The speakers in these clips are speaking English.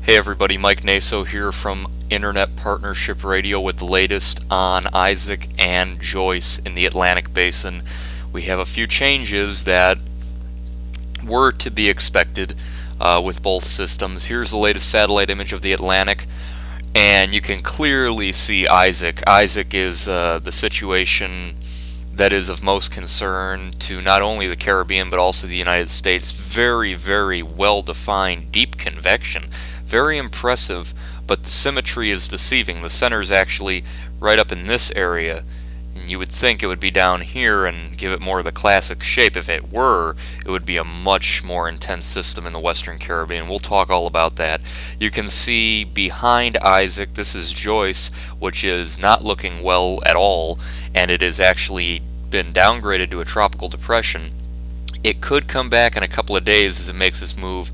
Hey everybody, Mike Naso here from Internet Partnership Radio with the latest on Isaac and Joyce in the Atlantic Basin. We have a few changes that were to be expected with both systems. Here's the latest satellite image of the Atlantic, and you can clearly see Isaac. Isaac is the situation that is of most concern to not only the Caribbean but also the United States. Very, very well defined, deep convection. Very impressive, but the symmetry is deceiving. The center is actually right up in this area, and you would think it would be down here and give it more of the classic shape. If it were, it would be a much more intense system in the Western Caribbean. We'll talk all about that. You can see behind Isaac, this is Joyce, which is not looking well at all, and it has actually been downgraded to a tropical depression. It could come back in a couple of days as it makes this move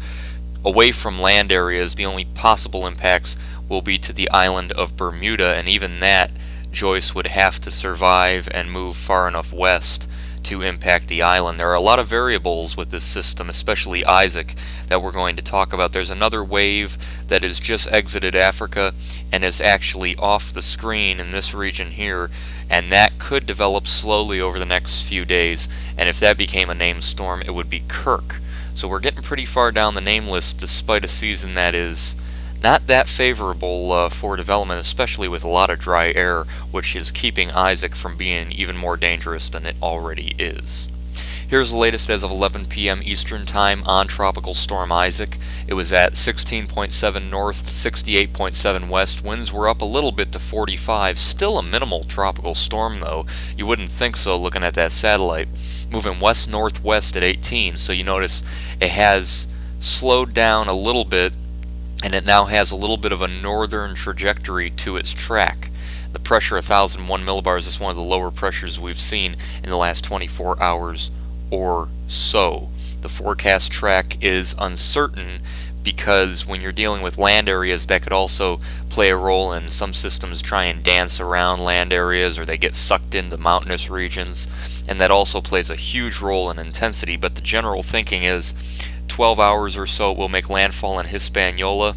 away from land areas. The only possible impacts will be to the island of Bermuda, and even that, Joyce would have to survive and move far enough west to impact the island. There are a lot of variables with this system, especially Isaac, that we're going to talk about. There's another wave that has just exited Africa and is actually off the screen in this region here, and that could develop slowly over the next few days, and if that became a named storm, it would be Kirk. So we're getting pretty far down the name list despite a season that is not that favorable for development, especially with a lot of dry air, which is keeping Isaac from being even more dangerous than it already is. Here's the latest as of 11 p.m. Eastern Time on Tropical Storm Isaac. It was at 16.7 north, 68.7 west. Winds were up a little bit to 45. Still a minimal tropical storm, though. You wouldn't think so looking at that satellite. Moving west-northwest at 18, so you notice it has slowed down a little bit, and it now has a little bit of a northern trajectory to its track. The pressure 1001 millibars is one of the lower pressures we've seen in the last 24 hours or so. The forecast track is uncertain because when you're dealing with land areas, that could also play a role in some systems try and dance around land areas, or they get sucked into mountainous regions, and that also plays a huge role in intensity. But the general thinking is 12 hours or so will make landfall in Hispaniola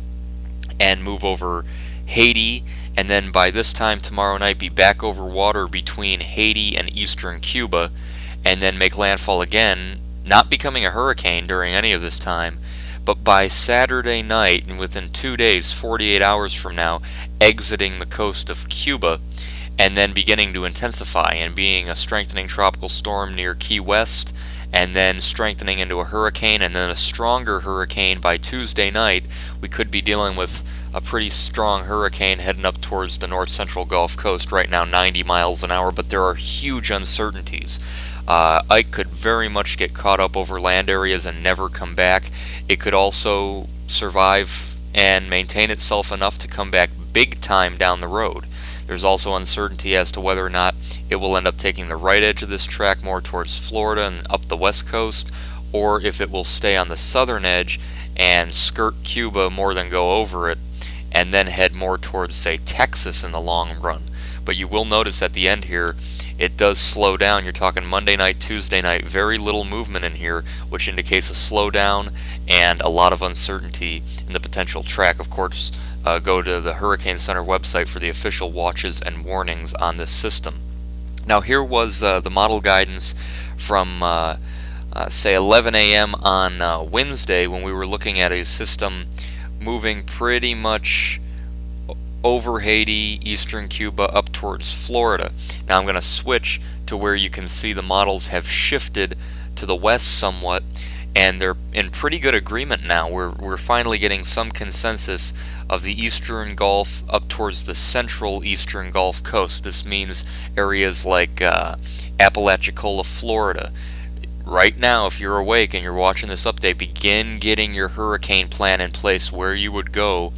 and move over Haiti, and then by this time tomorrow night be back over water between Haiti and eastern Cuba, and then make landfall again, not becoming a hurricane during any of this time, but by Saturday night, and within 2 days, 48 hours from now, exiting the coast of Cuba, and then beginning to intensify and being a strengthening tropical storm near Key West, and then strengthening into a hurricane, and then a stronger hurricane by Tuesday night. We could be dealing with a pretty strong hurricane heading up towards the north central Gulf Coast, right now 90 miles an hour, but there are huge uncertainties. Ike could very much get caught up over land areas and never come back. It could also survive and maintain itself enough to come back big time down the road. There's also uncertainty as to whether or not it will end up taking the right edge of this track more towards Florida and up the west coast, or if it will stay on the southern edge and skirt Cuba more than go over it, and then head more towards, say, Texas in the long run. But you will notice at the end here, it does slow down. You're talking Monday night, Tuesday night, very little movement in here, which indicates a slowdown and a lot of uncertainty in the potential track. Of course, go to the Hurricane Center website for the official watches and warnings on this system. Now here was the model guidance from say 11 a.m. on Wednesday, when we were looking at a system moving pretty much over Haiti, eastern Cuba, up towards Florida. Now I'm going to switch to where you can see the models have shifted to the west somewhat, and they're in pretty good agreement now. We're finally getting some consensus of the eastern Gulf up towards the central eastern Gulf Coast. This means areas like Apalachicola, Florida. Right now, if you're awake and you're watching this update, begin getting your hurricane plan in place, where you would go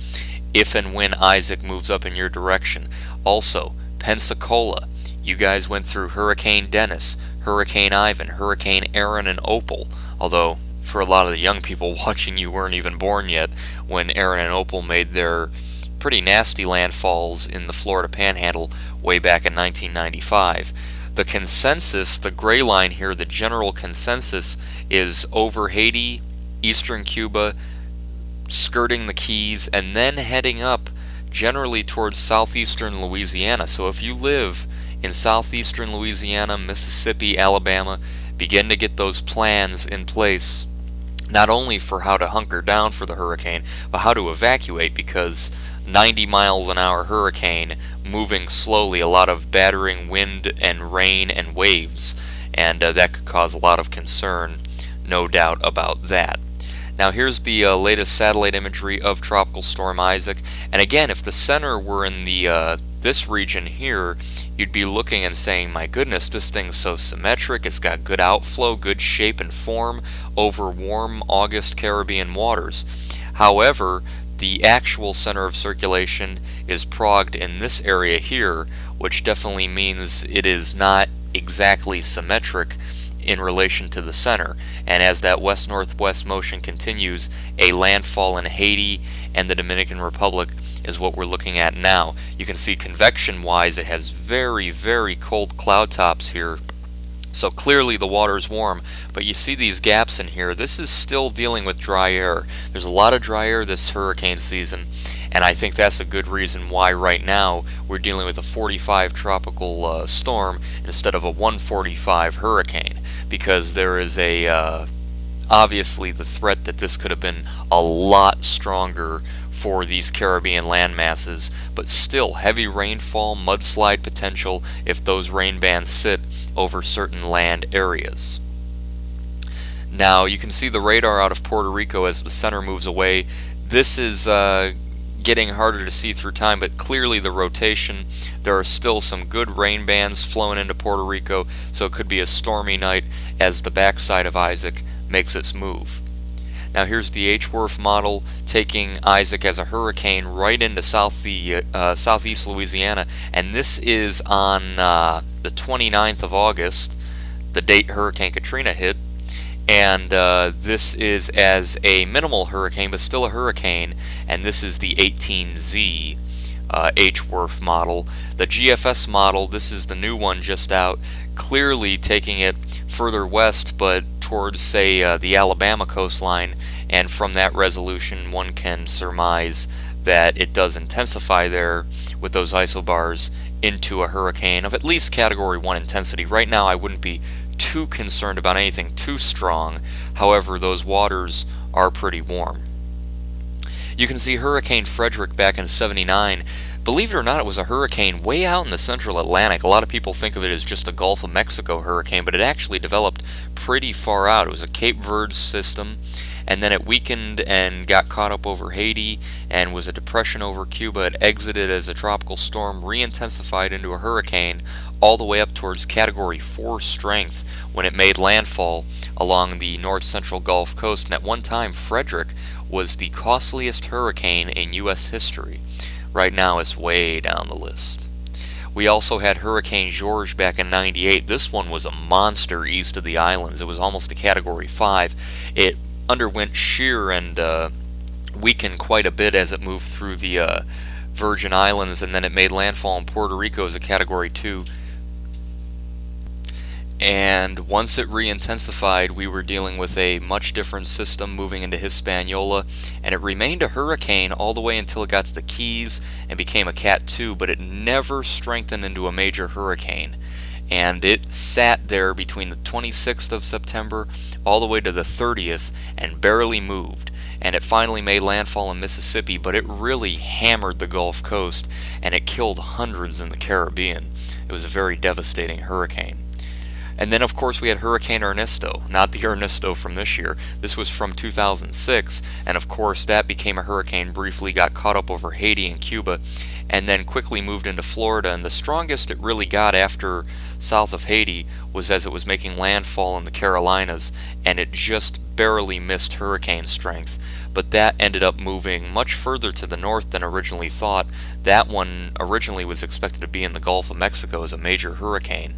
if and when Isaac moves up in your direction. Also, Pensacola, you guys went through Hurricane Dennis, Hurricane Ivan, Hurricane Aaron, and Opal, although for a lot of the young people watching, you weren't even born yet when Aaron and Opal made their pretty nasty landfalls in the Florida Panhandle way back in 1995. The consensus, the gray line here, the general consensus is over Haiti, eastern Cuba, skirting the Keys, and then heading up generally towards southeastern Louisiana. So if you live in southeastern Louisiana, Mississippi, Alabama, begin to get those plans in place, not only for how to hunker down for the hurricane, but how to evacuate, because 90 miles an hour hurricane moving slowly, a lot of battering wind and rain and waves, and that could cause a lot of concern, no doubt about that. Now here's the latest satellite imagery of Tropical Storm Isaac, and again, if the center were in the this region here, you'd be looking and saying, my goodness, this thing's so symmetric, it's got good outflow, good shape and form over warm August Caribbean waters. However, the actual center of circulation is progged in this area here, which definitely means it is not exactly symmetric in relation to the center, and as that west-northwest motion continues, a landfall in Haiti and the Dominican Republic is what we're looking at now. You can see convection wise it has very, very cold cloud tops here, so clearly the water is warm, but you see these gaps in here. This is still dealing with dry air. There's a lot of dry air this hurricane season, and I think that's a good reason why right now we're dealing with a 45 tropical storm instead of a 145 hurricane, because there is a obviously the threat that this could have been a lot stronger for these Caribbean land masses, but still heavy rainfall, mudslide potential if those rain bands sit over certain land areas. Now you can see the radar out of Puerto Rico as the center moves away. This is getting harder to see through time, but clearly the rotation, there are still some good rain bands flowing into Puerto Rico, so it could be a stormy night as the backside of Isaac makes its move. Now here's the H-WRF model taking Isaac as a hurricane right into southeast Louisiana, and this is on the 29th of August, the date Hurricane Katrina hit, and this is as a minimal hurricane, but still a hurricane, and this is the 18Z H-WRF model. The GFS model, this is the new one just out, clearly taking it further west, but towards, say, the Alabama coastline, and from that resolution one can surmise that it does intensify there with those isobars into a hurricane of at least Category 1 intensity. Right now I wouldn't be too concerned about anything too strong, however those waters are pretty warm. You can see Hurricane Frederick back in '79. Believe it or not, it was a hurricane way out in the central Atlantic. A lot of people think of it as just a Gulf of Mexico hurricane, but it actually developed pretty far out. It was a Cape Verde system, and then it weakened and got caught up over Haiti and was a depression over Cuba. It exited as a tropical storm, re-intensified into a hurricane, all the way up towards Category 4 strength when it made landfall along the north-central Gulf Coast. And at one time, Frederick was the costliest hurricane in U.S. history. Right now it's way down the list. We also had Hurricane George back in '98. This one was a monster east of the islands. It was almost a Category 5. It underwent shear and weakened quite a bit as it moved through the Virgin Islands, and then it made landfall in Puerto Rico as a Category 2. And once it re-intensified, we were dealing with a much different system moving into Hispaniola, and it remained a hurricane all the way until it got to the Keys and became a Cat 2, but it never strengthened into a major hurricane. And it sat there between the 26th of September all the way to the 30th and barely moved. And it finally made landfall in Mississippi, but it really hammered the Gulf Coast and it killed hundreds in the Caribbean. It was a very devastating hurricane. And then of course we had Hurricane Ernesto, not the Ernesto from this year. This was from 2006, and of course that became a hurricane, briefly got caught up over Haiti and Cuba, and then quickly moved into Florida. And the strongest it really got after south of Haiti was as it was making landfall in the Carolinas, and it just barely missed hurricane strength. But that ended up moving much further to the north than originally thought. That one originally was expected to be in the Gulf of Mexico as a major hurricane.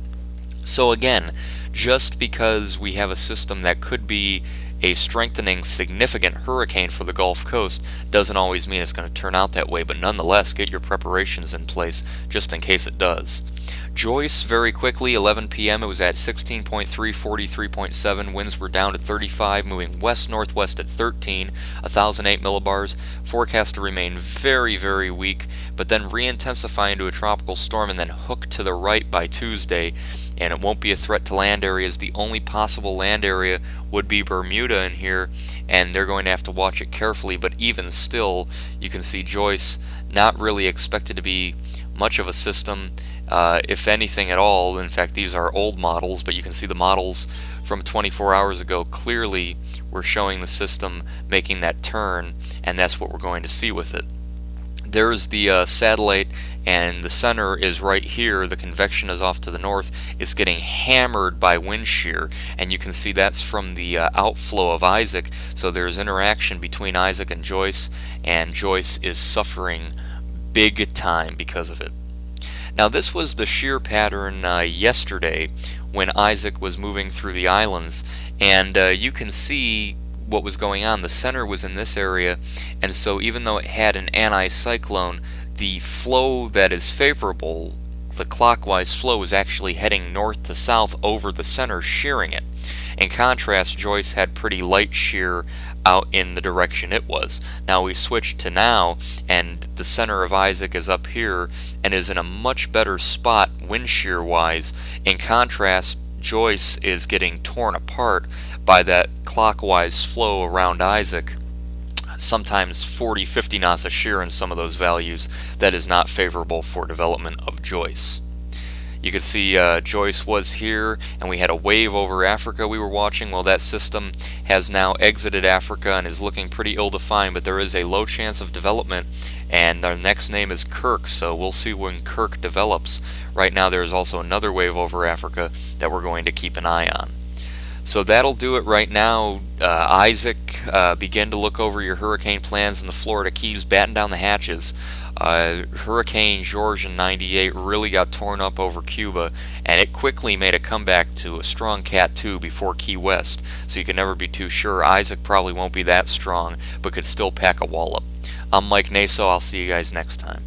So again, just because we have a system that could be a strengthening significant hurricane for the Gulf Coast doesn't always mean it's going to turn out that way, but nonetheless, get your preparations in place just in case it does. Joyce, very quickly, 11 p.m. it was at 16.3, 43.7. Winds were down to 35, moving west-northwest at 13, 1,008 millibars. Forecast to remain very, very weak, but then re-intensify into a tropical storm and then hook to the right by Tuesday. And it won't be a threat to land areas. The only possible land area would be Bermuda in here, and they're going to have to watch it carefully. But even still, you can see Joyce not really expected to be much of a system, if anything at all. In fact, these are old models, but you can see the models from 24 hours ago clearly were showing the system making that turn, and that's what we're going to see with it. There's the satellite, and the center is right here. The convection is off to the north. It's getting hammered by wind shear, and you can see that's from the outflow of Isaac. So there's interaction between Isaac and Joyce is suffering big time because of it. Now, this was the shear pattern yesterday when Isaac was moving through the islands, and you can see what was going on. The center was in this area, and so even though it had an anticyclone, the flow that is favorable, the clockwise flow, is actually heading north to south over the center, shearing it. In contrast, Joyce had pretty light shear out in the direction it was. Now we switched to now, and the center of Isaac is up here and is in a much better spot wind shear wise. In contrast, Joyce is getting torn apart by that clockwise flow around Isaac, sometimes 40-50 knots of shear in some of those values. That is not favorable for development of Joyce. You can see Joyce was here, and we had a wave over Africa we were watching. Well, that system has now exited Africa and is looking pretty ill-defined, but there is a low chance of development, and our next name is Kirk, so we'll see when Kirk develops. Right now there is also another wave over Africa that we're going to keep an eye on. So that'll do it right now. Isaac, begin to look over your hurricane plans in the Florida Keys, batten down the hatches. Hurricane George in '98 really got torn up over Cuba, and it quickly made a comeback to a strong Cat 2 before Key West, so you can never be too sure. Isaac probably won't be that strong, but could still pack a wallop. I'm Mike Naso. I'll see you guys next time.